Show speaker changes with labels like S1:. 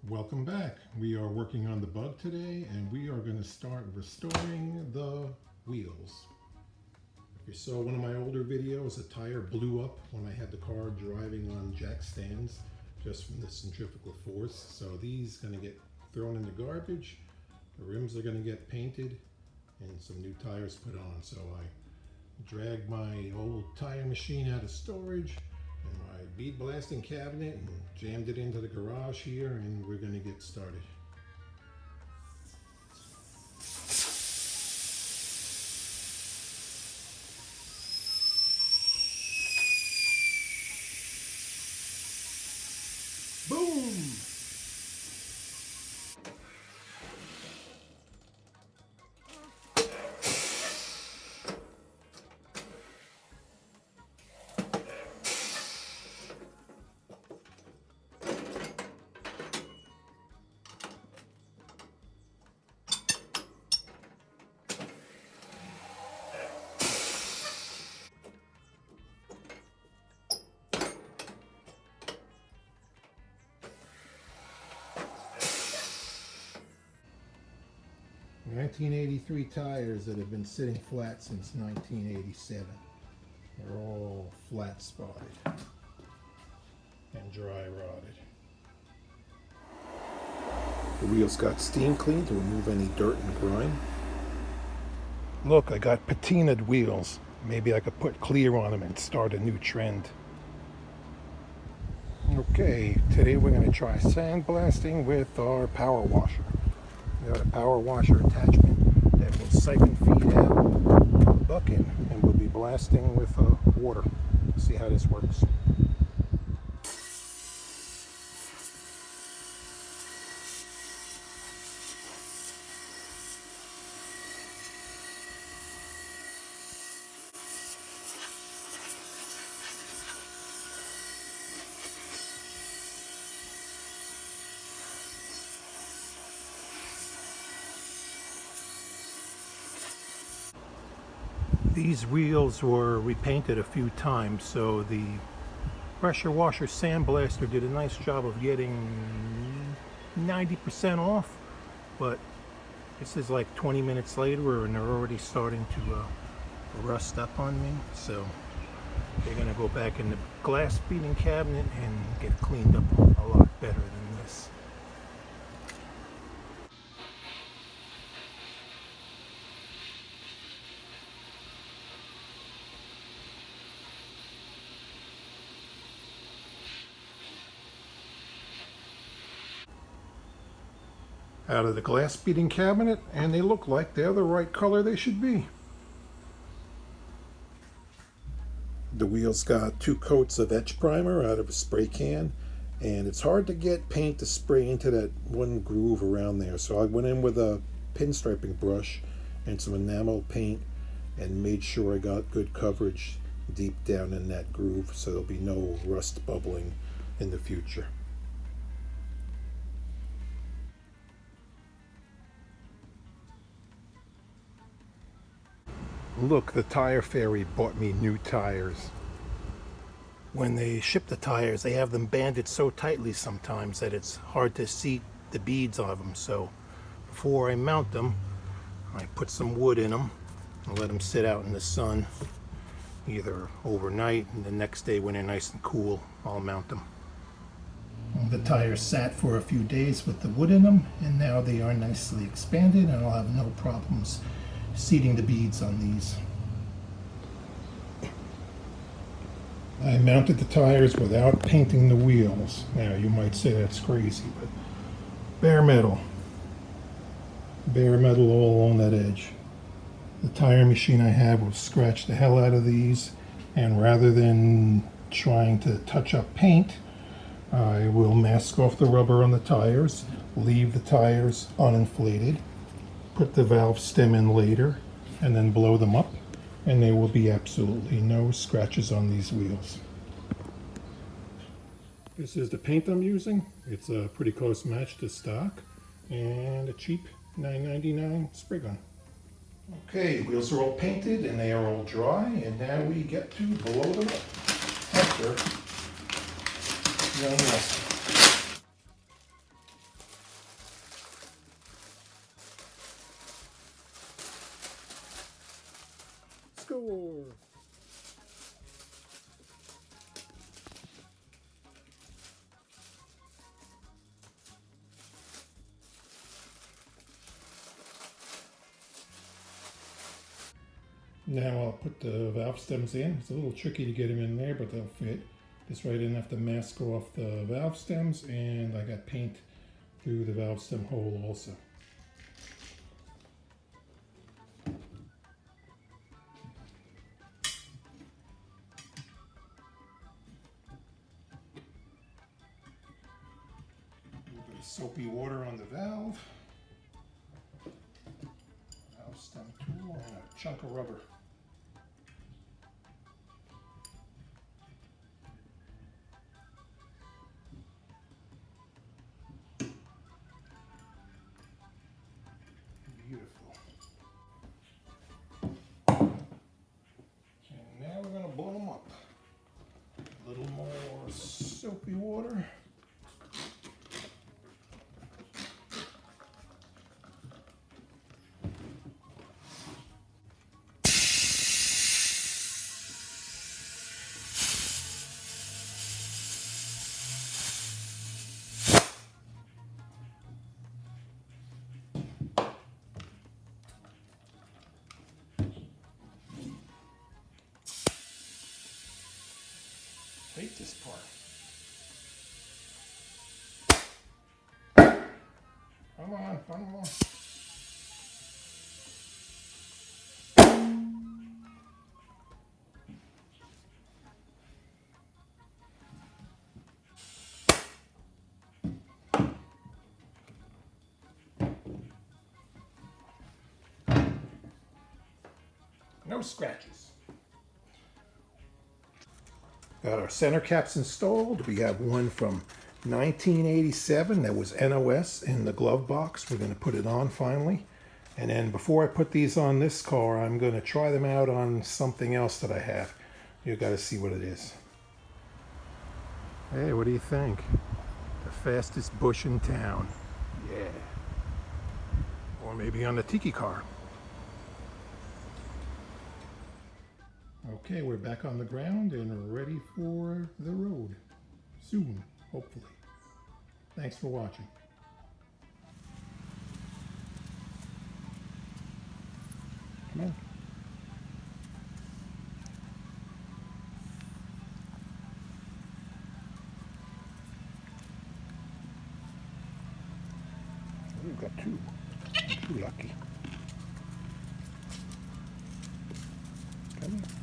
S1: Welcome back. We are working on the bug today and we are going to start restoring the wheels. If you saw one of my older videos, a tire blew up when I had the car driving on jack stands just from the centrifugal force. So these are going to get thrown in the garbage. The rims are going to get painted and some new tires put on. So I dragged my old tire machine out of storage and my bead blasting cabinet and jammed it into the garage here, and we're going to get started. Boom! "1983 tires that have been sitting flat since 1987. They're all flat spotted and dry rotted. The wheels got steam cleaned to remove any dirt and grime. Look, I got patinaed wheels. Maybe I could put clear on them and start a new trend. Okay, today we're going to try sandblasting with our power washer. We got a power washer attachment that will siphon feed out the bucket, and we'll be blasting with water. See how this works. These wheels were repainted a few times, so the pressure washer sandblaster did a nice job of getting 90% off, but this is like 20 minutes later and they're already starting to rust up on me, so they're going to go back in the glass beading cabinet and get cleaned up a lot better than this. Out of the glass beading cabinet, and they look like they're the right color they should be. The wheels got 2 coats of Etch Primer out of a spray can, and it's hard to get paint to spray into that one groove around there, so I went in with a pinstriping brush and some enamel paint and made sure I got good coverage deep down in that groove so there'll be no rust bubbling in the future. Look, the tire fairy bought me new tires. When they ship the tires, they have them banded so tightly sometimes that it's hard to see the beads of them. So before I mount them, I put some wood in them and let them sit out in the sun either overnight, and the next day when they're nice and cool, I'll mount them. The tires sat for a few days with the wood in them, and now they are nicely expanded and I'll have no problems seating the beads on these. I mounted the tires without painting the wheels. Now you might say that's crazy, but bare metal all along that edge. The tire machine I have will scratch the hell out of these, and rather than trying to touch up paint, I will mask off the rubber on the tires, leave the tires uninflated, put the valve stem in later, and then blow them up, and there will be absolutely no scratches on these wheels. This is the paint I'm using. It's a pretty close match to stock and a cheap $9.99 spray gun. Okay, wheels are all painted and they are all dry, and now we get to blow them up after young rusting. Now I'll put the valve stems in. It's a little tricky to get them in there, but they'll fit. This way I didn't have to mask off the valve stems, and I got paint through the valve stem hole also. A little bit of soapy water on the valve stem tool, and a chunk of rubber. Beautiful. And now we're going to blow them up. A little more soapy water. Hate this part. Come on, come on. No scratches. Got our center caps installed. We have one from 1987 that was NOS in the glove box. We're going to put it on finally. And then before I put these on this car, I'm going to try them out on something else that I have. You got to see what it is. Hey, what do you think? The fastest bush in town. Yeah. Or maybe on the tiki car. Okay, we're back on the ground and ready for the road. Soon, hopefully. Thanks for watching. Come on. We've got two. I'm too lucky. Come on.